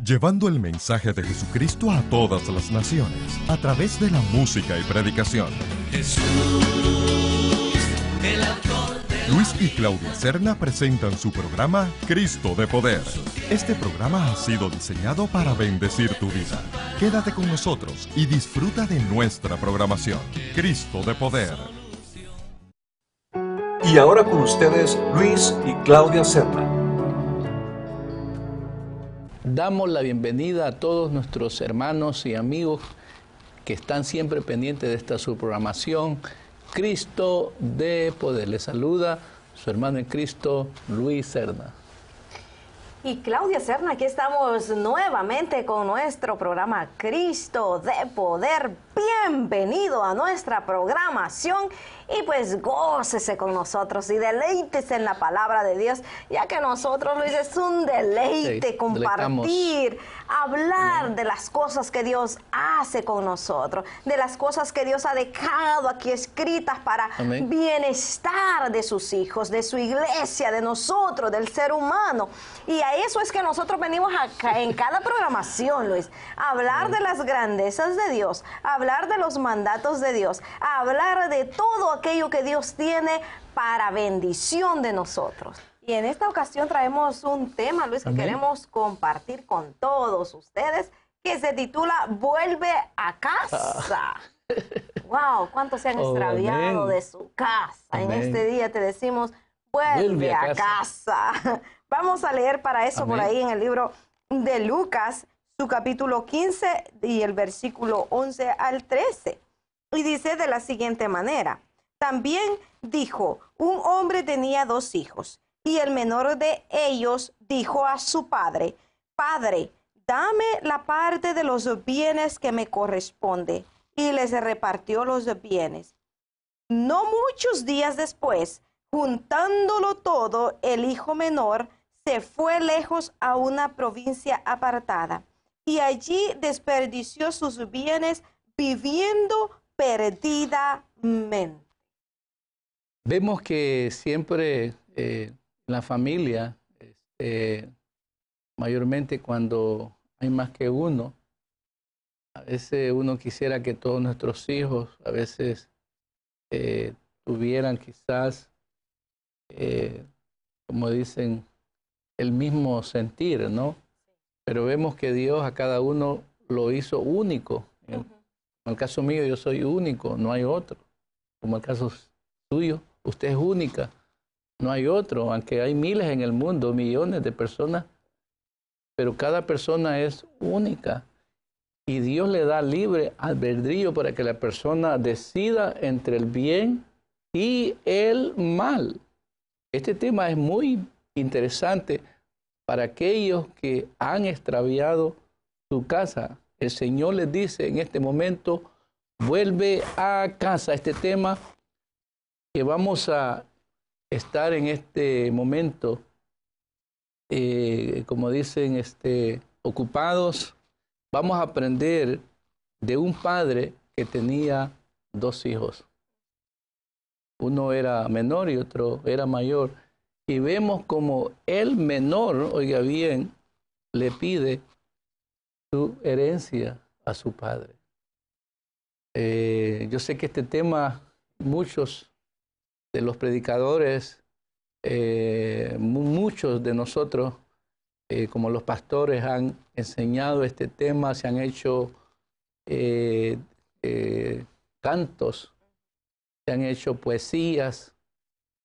llevando el mensaje de Jesucristo a todas las naciones, a través de la música y predicación. Jesús, el autor de Luis y Claudia Serna presentan su programa Cristo de Poder. Este programa ha sido diseñado para bendecir tu vida. Quédate con nosotros y disfruta de nuestra programación. Cristo de Poder. Y ahora con ustedes, Luis y Claudia Serna. Damos la bienvenida a todos nuestros hermanos y amigos que están siempre pendientes de esta su programación, Cristo de Poder. Les saluda su hermano en Cristo, Luis Serna. Y Claudia Serna, aquí estamos nuevamente con nuestro programa Cristo de Poder. Bienvenido a nuestra programación y pues gócese con nosotros y deleítese en la palabra de Dios, ya que nosotros, Luis, es un deleite compartir, hablar de las cosas que Dios hace con nosotros, de las cosas que Dios ha dejado aquí escritas para bienestar de sus hijos, de su iglesia, de nosotros, del ser humano. Y a eso es que nosotros venimos acá en cada programación, Luis, a hablar de las grandezas de Dios, a hablar de los mandatos de Dios, a hablar de todo aquello que Dios tiene para bendición de nosotros. Y en esta ocasión traemos un tema, Luis, que queremos compartir con todos ustedes, que se titula Vuelve a casa. Wow, ¿cuántos se han extraviado de su casa? En este día te decimos, vuelve a casa. Vamos a leer para eso por ahí en el libro de Lucas, su capítulo 15 y el versículo 11 al 13. Y dice de la siguiente manera: también dijo, un hombre tenía 2 hijos, y el menor de ellos dijo a su padre, Padre, dame la parte de los bienes que me corresponde, y les repartió los bienes. No muchos días después, juntándolo todo, el hijo menor se fue lejos a una provincia apartada, y allí desperdició sus bienes viviendo perdidamente. Vemos que siempre en la familia, mayormente cuando hay más que uno, a veces uno quisiera que todos nuestros hijos a veces tuvieran quizás, como dicen, el mismo sentir, ¿no? Pero vemos que Dios a cada uno lo hizo único. En el caso mío, yo soy único, no hay otro. Como el caso suyo, usted es única, no hay otro. Aunque hay miles en el mundo, millones de personas, pero cada persona es única. Y Dios le da libre albedrío para que la persona decida entre el bien y el mal. Este tema es muy interesante para aquellos que han extraviado su casa. El Señor les dice en este momento, vuelve a casa. Este tema que vamos a estar en este momento, como dicen, ocupados, vamos a aprender de un padre que tenía 2 hijos. Uno era menor y otro era mayor. Y vemos como el menor, oiga bien, le pide su herencia a su padre. Yo sé que este tema, muchos de los predicadores, muchos de nosotros, como los pastores, han enseñado este tema, se han hecho cantos, se han hecho poesías,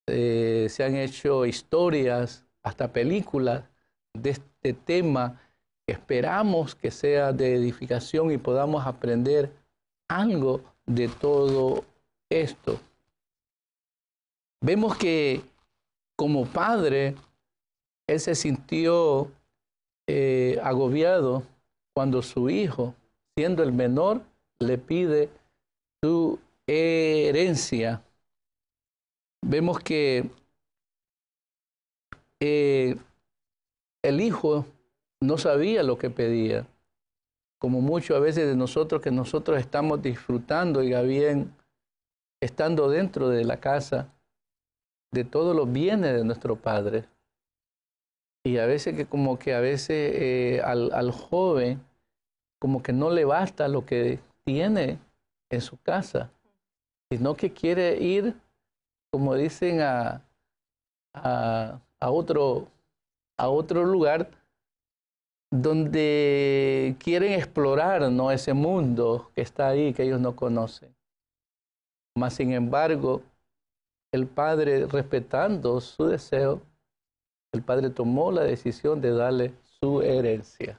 se han hecho historias, hasta películas de este tema, que esperamos que sea de edificación y podamos aprender algo de todo esto. Vemos que como padre, él se sintió agobiado cuando su hijo, siendo el menor, le pide su herencia. Vemos que el hijo no sabía lo que pedía, como muchos a veces de nosotros, que nosotros estamos disfrutando, y bien, estando dentro de la casa, de todos los bienes de nuestro Padre. Y a veces al joven como que no le basta lo que tiene en su casa, sino que quiere ir, como dicen, a otro lugar donde quieren explorar, ¿no?, ese mundo que está ahí, que ellos no conocen. Mas, sin embargo, el padre, respetando su deseo, el padre tomó la decisión de darle su herencia.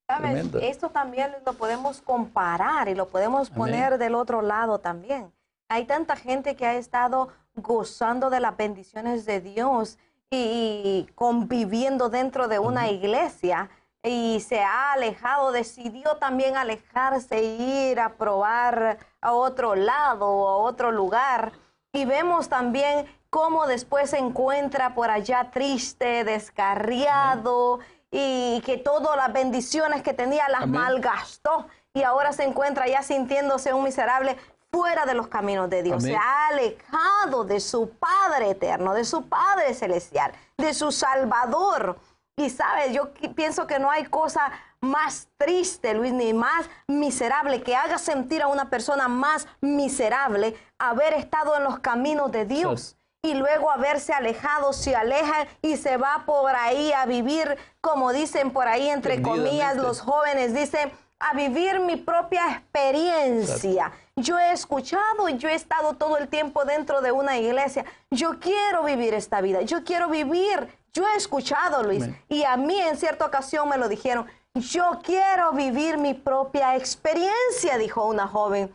¿Sabes? Tremendo. Esto también lo podemos comparar y lo podemos poner del otro lado también. Hay tanta gente que ha estado gozando de las bendiciones de Dios y conviviendo dentro de una iglesia, y se ha alejado, decidió también alejarse e ir a probar a otro lado o a otro lugar. Y vemos también cómo después se encuentra por allá triste, descarriado, y que todas las bendiciones que tenía las malgastó, y ahora se encuentra ya sintiéndose un miserable fuera de los caminos de Dios. Se ha alejado de su Padre eterno, de su Padre celestial, de su Salvador. Y sabes, yo pienso que no hay cosa más triste, Luis, ni más miserable, que haga sentir a una persona más miserable haber estado en los caminos de Dios. Y luego haberse alejado, se aleja y se va por ahí a vivir, como dicen por ahí, entre comillas, los jóvenes dicen, a vivir mi propia experiencia. Yo he escuchado y yo he estado todo el tiempo dentro de una iglesia. Yo quiero vivir esta vida, yo quiero vivir. Yo he escuchado, Luis, y a mí en cierta ocasión me lo dijeron, yo quiero vivir mi propia experiencia, dijo una joven.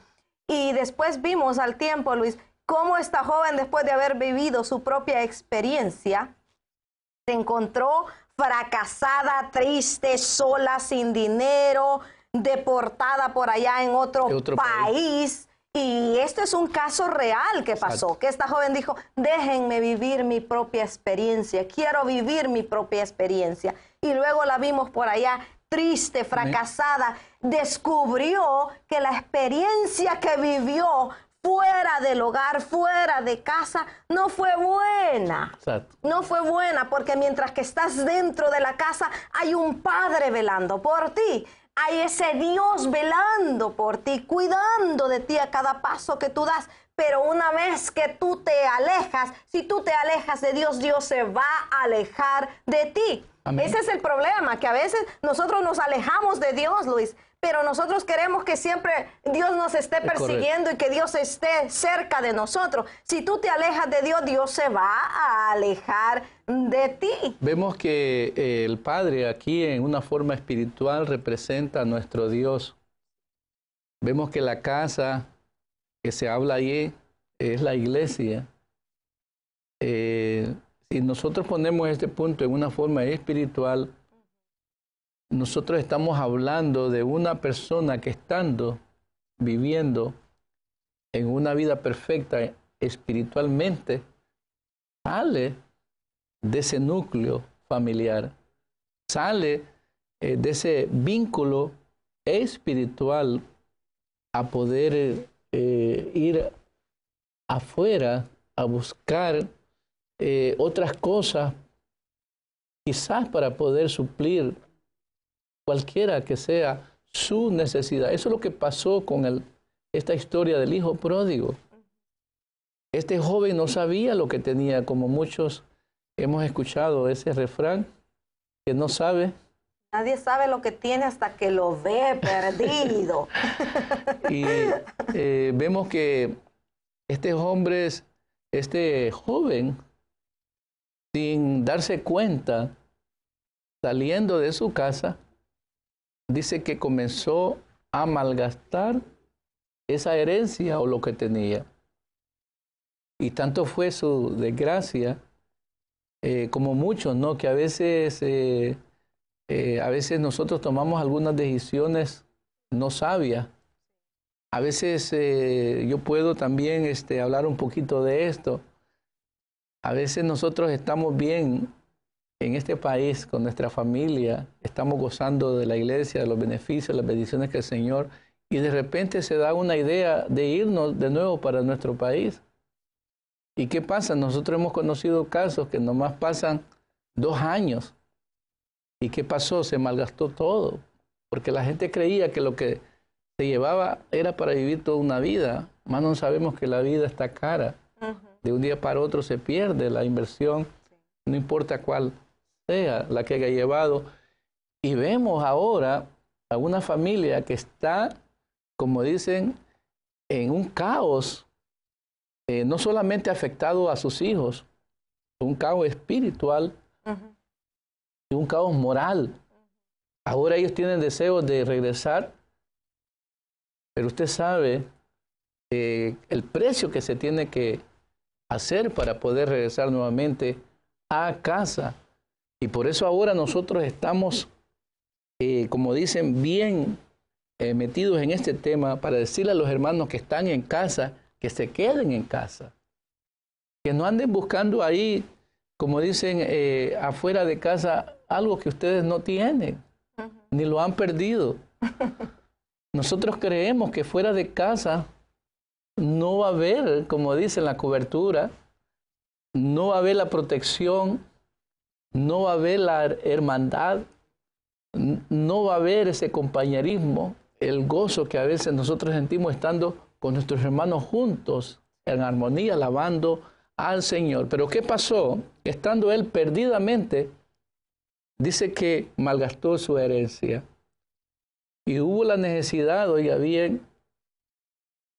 Y después vimos al tiempo, Luis, cómo esta joven, después de haber vivido su propia experiencia, se encontró fracasada, triste, sola, sin dinero, deportada por allá en otro país. Y esto es un caso real que pasó, que esta joven dijo, déjenme vivir mi propia experiencia, quiero vivir mi propia experiencia. Y luego la vimos por allá triste, fracasada, descubrió que la experiencia que vivió fuera del hogar, fuera de casa, no fue buena. No fue buena, porque mientras que estás dentro de la casa, hay un padre velando por ti. Hay ese Dios velando por ti, cuidando de ti a cada paso que tú das. Pero una vez que tú te alejas, si tú te alejas de Dios, Dios se va a alejar de ti. Amén. Ese es el problema, que a veces nosotros nos alejamos de Dios, Luis, pero nosotros queremos que siempre Dios nos esté persiguiendo y que Dios esté cerca de nosotros. Si tú te alejas de Dios, Dios se va a alejar de ti. Vemos que el Padre aquí en una forma espiritual representa a nuestro Dios. Vemos que la casa que se habla allí es la iglesia. Si nosotros ponemos este punto en una forma espiritual, nosotros estamos hablando de una persona que viviendo en una vida perfecta espiritualmente, sale de ese núcleo familiar, sale de ese vínculo espiritual a poder ir afuera a buscar otras cosas, quizás para poder suplir cualquiera que sea su necesidad. Eso es lo que pasó con esta historia del hijo pródigo. Este joven no sabía lo que tenía, como muchos hemos escuchado ese refrán, que no sabe. Nadie sabe lo que tiene hasta que lo ve perdido. Y vemos que este joven, sin darse cuenta, saliendo de su casa, dice que comenzó a malgastar esa herencia o lo que tenía. Y tanto fue su desgracia, como muchos, ¿no?, que a veces nosotros tomamos algunas decisiones no sabias. A veces yo puedo también hablar un poquito de esto. A veces nosotros estamos bien en este país con nuestra familia, estamos gozando de la iglesia, de los beneficios, las bendiciones que el Señor, y de repente se da una idea de irnos de nuevo para nuestro país. ¿Y qué pasa? Nosotros hemos conocido casos que nomás pasan 2 años ¿Y qué pasó? Se malgastó todo, porque la gente creía que lo que se llevaba era para vivir toda una vida, más no sabemos que la vida está cara. De un día para otro se pierde la inversión, no importa cuál sea la que haya llevado. Y vemos ahora a una familia que está, como dicen, en un caos, no solamente afectado a sus hijos, un caos espiritual y un caos moral. Ahora ellos tienen deseo de regresar, pero usted sabe el precio que se tiene que hacer para poder regresar nuevamente a casa. Y por eso ahora nosotros estamos, como dicen, bien metidos en este tema para decirle a los hermanos que están en casa, que se queden en casa. Que no anden buscando ahí, como dicen, afuera de casa, algo que ustedes no tienen, ni lo han perdido. Nosotros creemos que fuera de casa no va a haber, como dicen, la cobertura, no va a haber la protección, no va a haber la hermandad, no va a haber ese compañerismo, el gozo que a veces nosotros sentimos estando con nuestros hermanos juntos, en armonía, alabando al Señor. Pero ¿qué pasó? Estando él perdidamente, dice que malgastó su herencia. Y hubo la necesidad, oiga bien,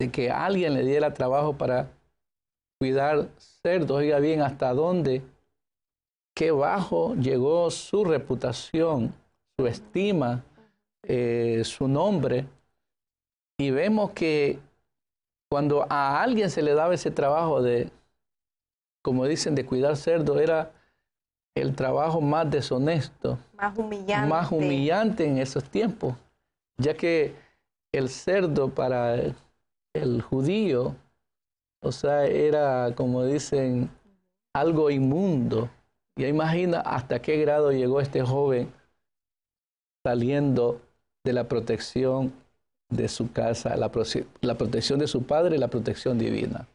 de que alguien le diera trabajo para cuidar cerdos. Oiga bien, hasta dónde, qué bajo llegó su reputación, su estima, su nombre. Y vemos que cuando a alguien se le daba ese trabajo de, como dicen, de cuidar cerdos, era el trabajo más deshonesto, más humillante en esos tiempos, ya que el cerdo para el judío, o sea, era, como dicen, algo inmundo. Ya imagina hasta qué grado llegó este joven saliendo de la protección de su casa, la protección de su padre y la protección divina.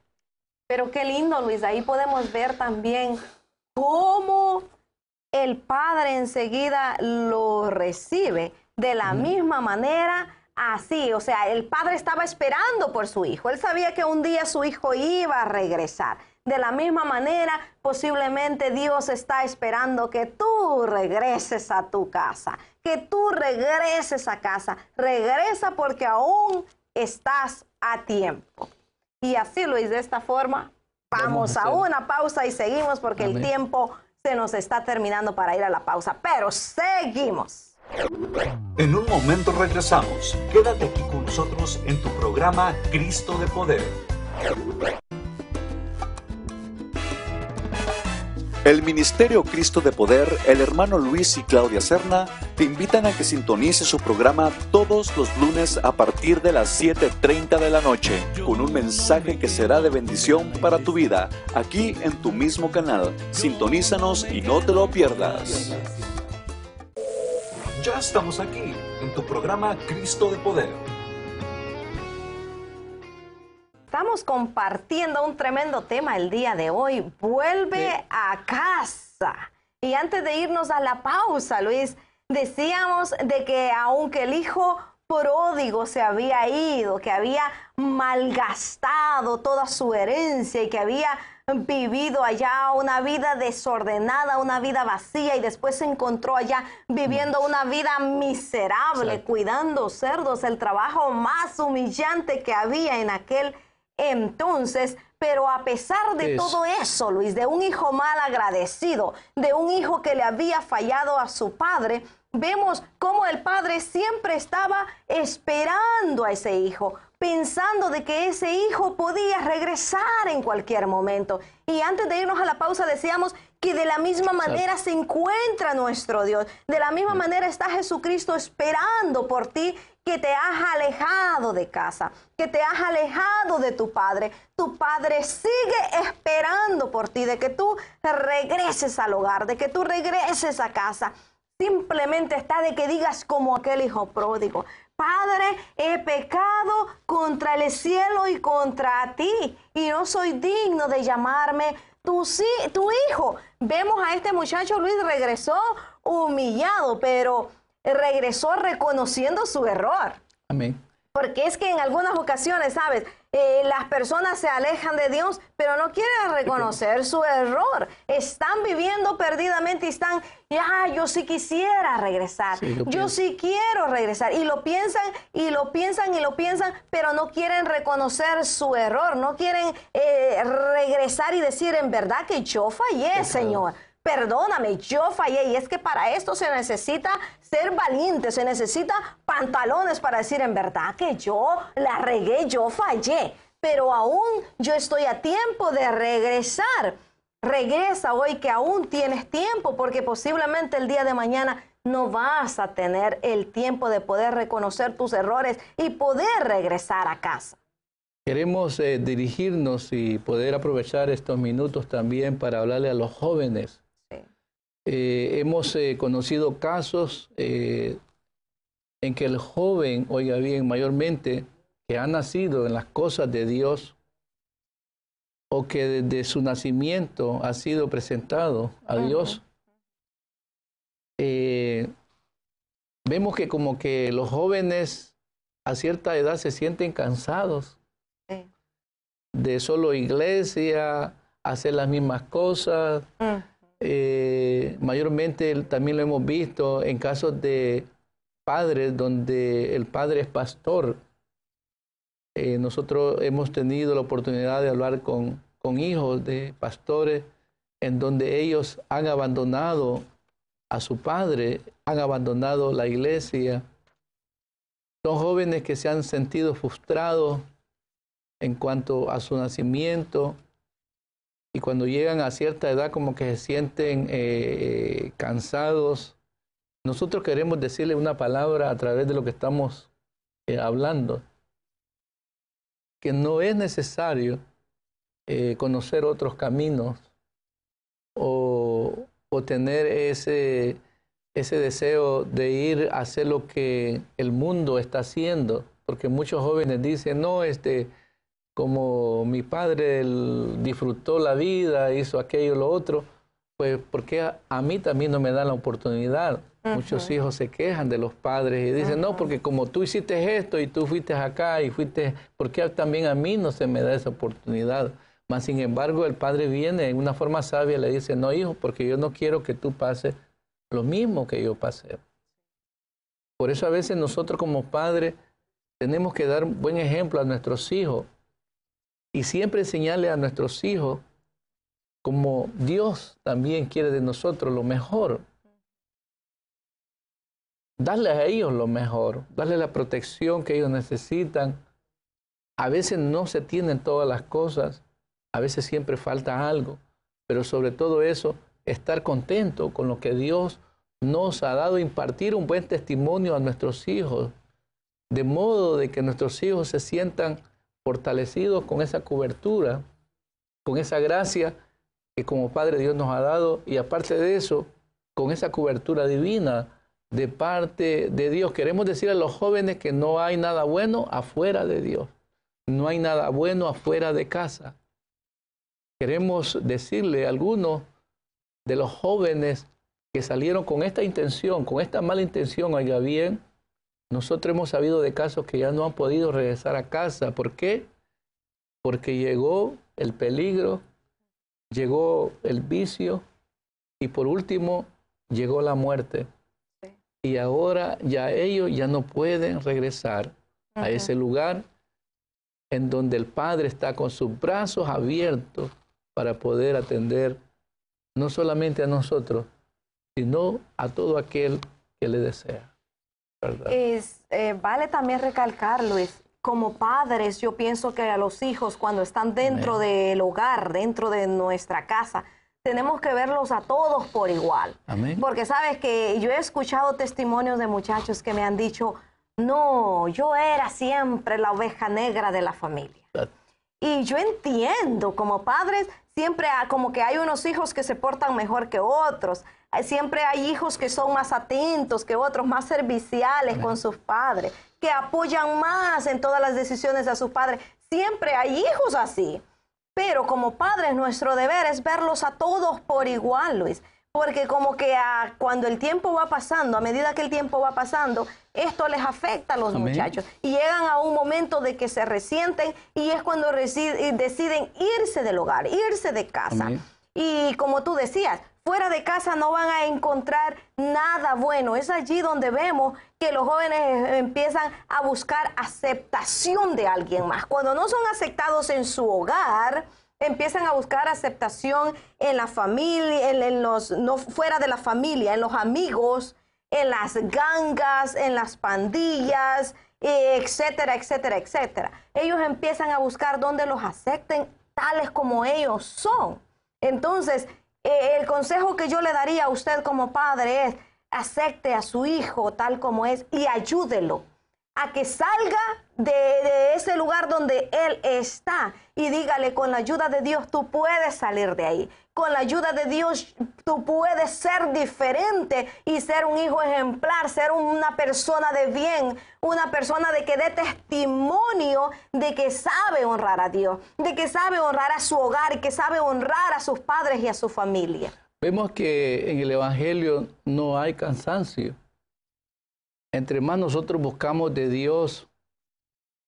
Pero qué lindo, Luis, ahí podemos ver también cómo el padre enseguida lo recibe de la misma manera. Así, o sea, el padre estaba esperando por su hijo. Él sabía que un día su hijo iba a regresar. De la misma manera, posiblemente Dios está esperando que tú regreses a tu casa, que tú regreses a casa. Regresa porque aún estás a tiempo. Y así, Luis, de esta forma, vamos a una pausa y seguimos porque el tiempo se nos está terminando para ir a la pausa. Pero seguimos. En un momento regresamos. Quédate aquí con nosotros en tu programa Cristo de Poder. El Ministerio Cristo de Poder, el hermano Luis y Claudia Serna, te invitan a que sintonices su programa todos los lunes a partir de las 7:30 de la noche, con un mensaje que será de bendición para tu vida, aquí en tu mismo canal. Sintonízanos y no te lo pierdas. Ya estamos aquí, en tu programa Cristo de Poder. Estamos compartiendo un tremendo tema el día de hoy. Vuelve a casa. Y antes de irnos a la pausa, Luis, decíamos de que aunque el hijo pródigo se había ido, que había malgastado toda su herencia y que había vivido allá una vida desordenada, una vida vacía, y después se encontró allá viviendo una vida miserable, cuidando cerdos, el trabajo más humillante que había en aquel entonces. Pero a pesar de todo eso, Luis, de un hijo mal agradecido, de un hijo que le había fallado a su padre, vemos cómo el padre siempre estaba esperando a ese hijo, pensando de que ese hijo podía regresar en cualquier momento. Y antes de irnos a la pausa decíamos que de la misma manera se encuentra nuestro Dios, de la misma manera está Jesucristo esperando por ti, que te has alejado de casa, que te has alejado de tu padre. Tu padre sigue esperando por ti, de que tú regreses al hogar, de que tú regreses a casa. Simplemente está de que digas como aquel hijo pródigo: Padre, he pecado contra el cielo y contra ti, y no soy digno de llamarme tu hijo. Vemos a este muchacho, Luis, regresó humillado, pero regresó reconociendo su error. Amén. Porque es que en algunas ocasiones, ¿sabes? Las personas se alejan de Dios, pero no quieren reconocer su error. Están viviendo perdidamente y están, yo sí quisiera regresar. Sí, yo sí quiero regresar. Y lo piensan, y lo piensan, y lo piensan, pero no quieren reconocer su error. No quieren regresar y decir, en verdad que yo fallé, Señor. Perdóname, yo fallé. Y es que para esto se necesita ser valiente, se necesita pantalones para decir, en verdad que yo la regué, yo fallé. Pero aún yo estoy a tiempo de regresar. Regresa hoy que aún tienes tiempo, porque posiblemente el día de mañana no vas a tener el tiempo de poder reconocer tus errores y poder regresar a casa. Queremos dirigirnos y poder aprovechar estos minutos también para hablarle a los jóvenes. Hemos conocido casos en que el joven, oiga bien, mayormente, que ha nacido en las cosas de Dios o que desde su nacimiento ha sido presentado a Dios, vemos que como que los jóvenes a cierta edad se sienten cansados de solo iglesia, hacer las mismas cosas. Mayormente también lo hemos visto en casos de padres donde el padre es pastor. Nosotros hemos tenido la oportunidad de hablar con hijos de pastores en donde ellos han abandonado a su padre, han abandonado la iglesia. Son jóvenes que se han sentido frustrados en cuanto a su nacimiento. Y cuando llegan a cierta edad como que se sienten cansados. Nosotros queremos decirle una palabra a través de lo que estamos hablando. Que no es necesario conocer otros caminos o tener ese deseo de ir a hacer lo que el mundo está haciendo. Porque muchos jóvenes dicen, no, como mi padre disfrutó la vida, hizo aquello, lo otro, pues ¿por qué a mí también no me dan la oportunidad? Muchos hijos se quejan de los padres y dicen, no, porque como tú hiciste esto y tú fuiste acá y fuiste, ¿por qué también a mí no se me da esa oportunidad? Mas sin embargo el padre viene en una forma sabia y le dice, no hijo, porque yo no quiero que tú pases lo mismo que yo pasé. Por eso a veces nosotros como padres tenemos que dar buen ejemplo a nuestros hijos. Y siempre enseñarle a nuestros hijos como Dios también quiere de nosotros lo mejor. Darles a ellos lo mejor, darles la protección que ellos necesitan. A veces no se tienen todas las cosas, a veces siempre falta algo, pero sobre todo eso, estar contento con lo que Dios nos ha dado, impartir un buen testimonio a nuestros hijos, de modo de que nuestros hijos se sientan fortalecidos con esa cobertura, con esa gracia que como Padre Dios nos ha dado, y aparte de eso, con esa cobertura divina de parte de Dios. Queremos decir a los jóvenes que no hay nada bueno afuera de Dios, no hay nada bueno afuera de casa. Queremos decirle a algunos de los jóvenes que salieron con esta intención, con esta mala intención, oiga bien, nosotros hemos sabido de casos que ya no han podido regresar a casa. ¿Por qué? Porque llegó el peligro, llegó el vicio y por último llegó la muerte. Sí. Y ahora ya ellos ya no pueden regresar a ese lugar en donde el Padre está con sus brazos abiertos para poder atender no solamente a nosotros, sino a todo aquel que le desea. Vale también recalcar, Luis, como padres, yo pienso que a los hijos cuando están dentro del hogar, dentro de nuestra casa, tenemos que verlos a todos por igual. Amén. Porque sabes que yo he escuchado testimonios de muchachos que me han dicho, no, yo era siempre la oveja negra de la familia. Y yo entiendo, como padres, siempre como que hay unos hijos que se portan mejor que otros. Siempre hay hijos que son más atentos que otros, más serviciales con sus padres, que apoyan más en todas las decisiones a sus padres. Siempre hay hijos así. Pero como padres, nuestro deber es verlos a todos por igual, Luis. porque como que cuando el tiempo va pasando, a medida que el tiempo va pasando, esto les afecta a los muchachos. Y llegan a un momento de que se resienten y es cuando deciden irse del hogar, irse de casa. Amén. Y como tú decías, fuera de casa no van a encontrar nada bueno. Es allí donde vemos que los jóvenes empiezan a buscar aceptación de alguien más. Cuando no son aceptados en su hogar, empiezan a buscar aceptación en la familia, no fuera de la familia, en los amigos, en las gangas, en las pandillas, etcétera, etcétera, etcétera. Ellos empiezan a buscar donde los acepten tales como ellos son. Entonces, el consejo que yo le daría a usted como padre es: acepte a su hijo tal como es y ayúdelo a que salga de ese lugar donde él está, y dígale: con la ayuda de Dios tú puedes salir de ahí. Con la ayuda de Dios tú puedes ser diferente y ser un hijo ejemplar, ser una persona de bien, una persona de que dé testimonio de que sabe honrar a Dios, de que sabe honrar a su hogar y que sabe honrar a sus padres y a su familia. Vemos que en el Evangelio no hay cansancio. Entre más nosotros buscamos de Dios,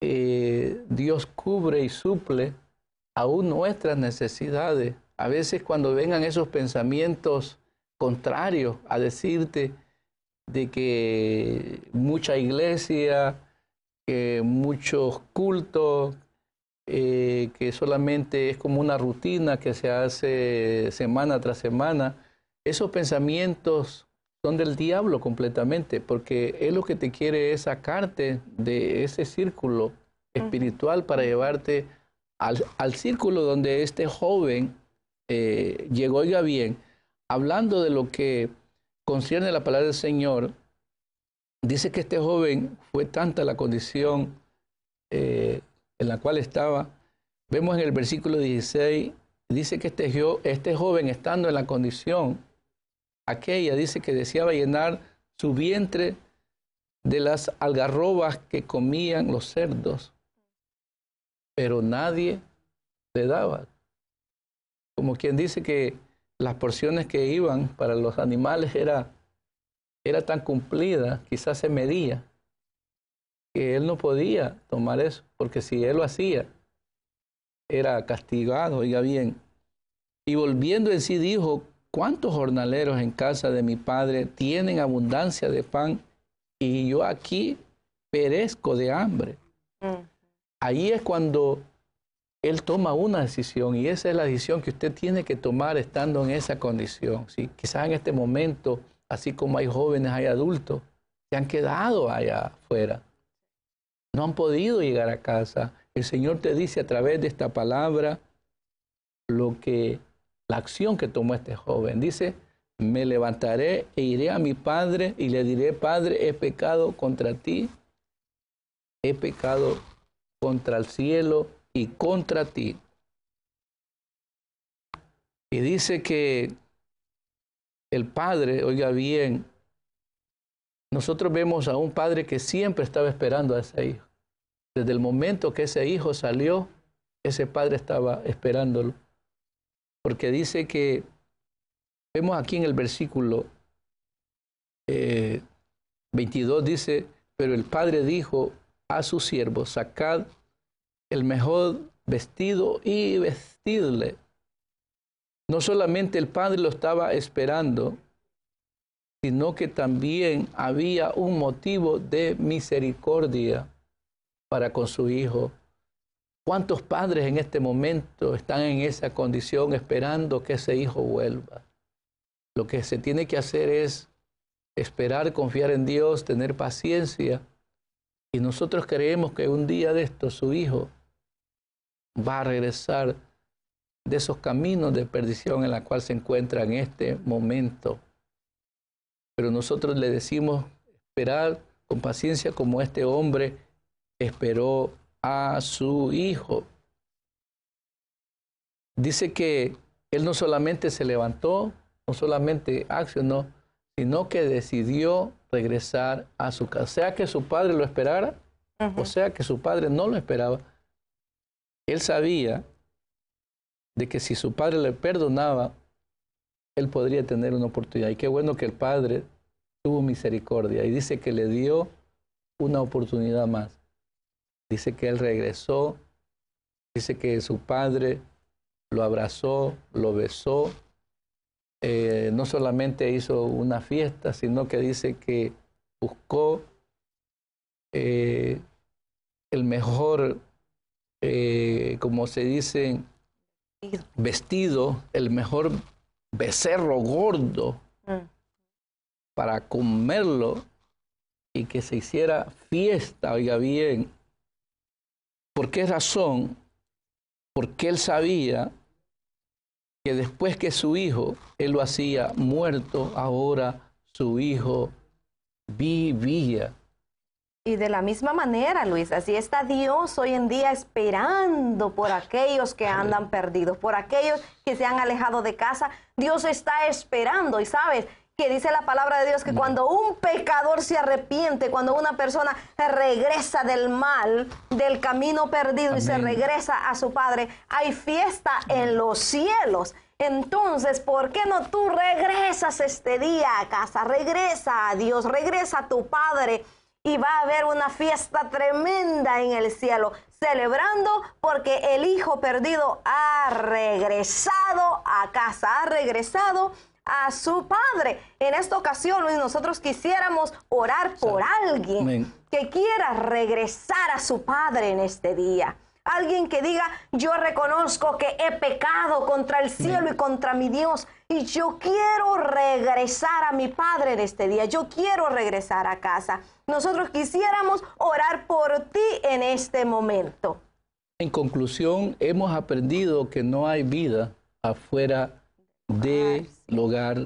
Dios cubre y suple aún nuestras necesidades. A veces cuando vengan esos pensamientos contrarios a decirte de que mucha iglesia, que muchos cultos, que solamente es como una rutina que se hace semana tras semana, esos pensamientos son del diablo completamente, porque él lo que te quiere es sacarte de ese círculo espiritual para llevarte al círculo donde este joven llegó. Oiga bien, hablando de lo que concierne la palabra del Señor, dice que este joven fue tanta la condición en la cual estaba. Vemos en el versículo 16, dice que este joven, estando en la condición aquella, dice que deseaba llenar su vientre de las algarrobas que comían los cerdos, pero nadie le daba. Como quien dice que las porciones que iban para los animales era tan cumplida, quizás se medía, que él no podía tomar eso, porque si él lo hacía, era castigado. Oiga bien, y volviendo en sí dijo: ¿cuántos jornaleros en casa de mi padre tienen abundancia de pan y yo aquí perezco de hambre? Ahí es cuando él toma una decisión, y esa es la decisión que usted tiene que tomar estando en esa condición. ¿Sí? Quizás en este momento, así como hay jóvenes, hay adultos, se han quedado allá afuera. No han podido llegar a casa. El Señor te dice a través de esta palabra la acción que tomó este joven. Dice: me levantaré e iré a mi padre y le diré: Padre, he pecado contra ti, he pecado contra el cielo y contra ti. Y dice que el padre, oiga bien, nosotros vemos a un padre que siempre estaba esperando a ese hijo. Desde el momento que ese hijo salió, ese padre estaba esperándolo. Porque dice que, vemos aquí en el versículo 22, dice: pero el padre dijo a sus siervos: sacad el mejor vestido y vestidle. No solamente el padre lo estaba esperando, sino que también había un motivo de misericordia para con su hijo. ¿Cuántos padres en este momento están en esa condición esperando que ese hijo vuelva? Lo que se tiene que hacer es esperar, confiar en Dios, tener paciencia. Y nosotros creemos que un día de esto su hijo va a regresar de esos caminos de perdición en la cual se encuentra en este momento. Pero nosotros le decimos esperar con paciencia como este hombre esperó a su hijo. Dice que él no solamente se levantó, no solamente accionó, sino que decidió regresar a su casa. Sea que su padre lo esperara, o sea que su padre no lo esperaba. Él sabía de que si su padre le perdonaba, él podría tener una oportunidad. Y qué bueno que el Padre tuvo misericordia y dice que le dio una oportunidad más. Dice que él regresó, dice que su padre lo abrazó, lo besó. No solamente hizo una fiesta, sino que dice que buscó el mejor, como se dice, vestido, el mejor becerro gordo para comerlo y que se hiciera fiesta, oiga bien. ¿Por qué razón? Porque él sabía que después que su hijo, él lo hacía muerto, ahora su hijo vivía. Y de la misma manera, Luis, así está Dios hoy en día esperando por aquellos que andan perdidos, por aquellos que se han alejado de casa. Dios está esperando, y sabes que dice la palabra de Dios que cuando un pecador se arrepiente, cuando una persona regresa del mal, del camino perdido, y se regresa a su Padre, hay fiesta en los cielos. Entonces, ¿por qué no tú regresas este día a casa? Regresa a Dios, regresa a tu Padre, y va a haber una fiesta tremenda en el cielo, celebrando porque el hijo perdido ha regresado a casa, ha regresado a su Padre. En esta ocasión, Luis, nosotros quisiéramos orar por alguien que quiera regresar a su Padre en este día. Alguien que diga, yo reconozco que he pecado contra el cielo y contra mi Dios, y yo quiero regresar a mi Padre en este día. Yo quiero regresar a casa. Nosotros quisiéramos orar por ti en este momento. En conclusión, hemos aprendido que no hay vida afuera del hogar,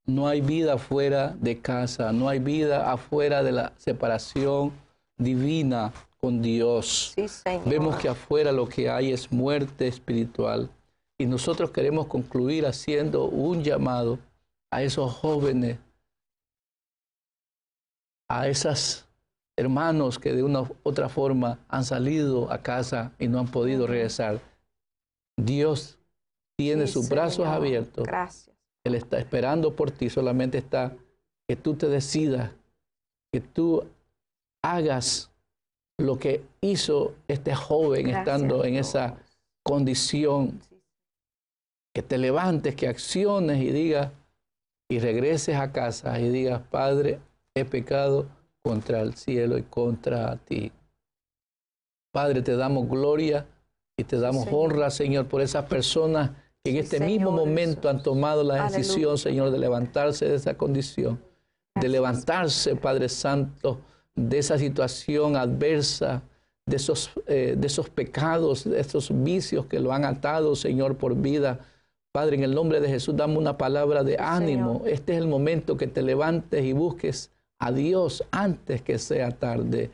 no hay vida afuera de casa, no hay vida afuera de la separación divina con Dios. Sí, Señor. Vemos que afuera lo que hay es muerte espiritual, y nosotros queremos concluir haciendo un llamado a esos jóvenes, a esos hermanos que de una u otra forma han salido a casa y no han podido regresar. Dios tiene sus brazos abiertos. Gracias. Él está esperando por ti, solamente está que tú te decidas, que tú hagas lo que hizo este joven. Gracias, estando en esa condición, que te levantes, que acciones y digas, y regreses a casa y digas, Padre, he pecado contra el cielo y contra ti. Padre, te damos gloria y te damos honra, Señor, por esas personas que en este mismo momento han tomado la decisión, Señor, de levantarse de esa condición, de levantarse, Padre Santo, de esa situación adversa, de esos pecados, de esos vicios que lo han atado, Señor, por vida. Padre, en el nombre de Jesús, dame una palabra de ánimo. Señor. Este es el momento que te levantes y busques a Dios antes que sea tarde.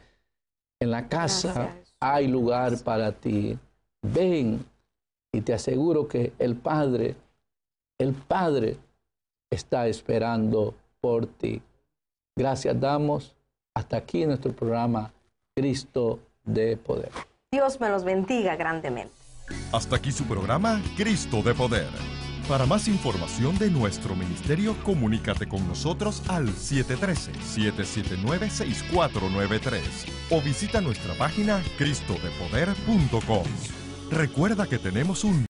En la casa hay lugar para ti. Ven, y te aseguro que el Padre está esperando por ti. Gracias damos. Hasta aquí nuestro programa Cristo de Poder. Dios me los bendiga grandemente. Hasta aquí su programa Cristo de Poder. Para más información de nuestro ministerio, comunícate con nosotros al 713-779-6493 o visita nuestra página cristodepoder.com. Recuerda que tenemos un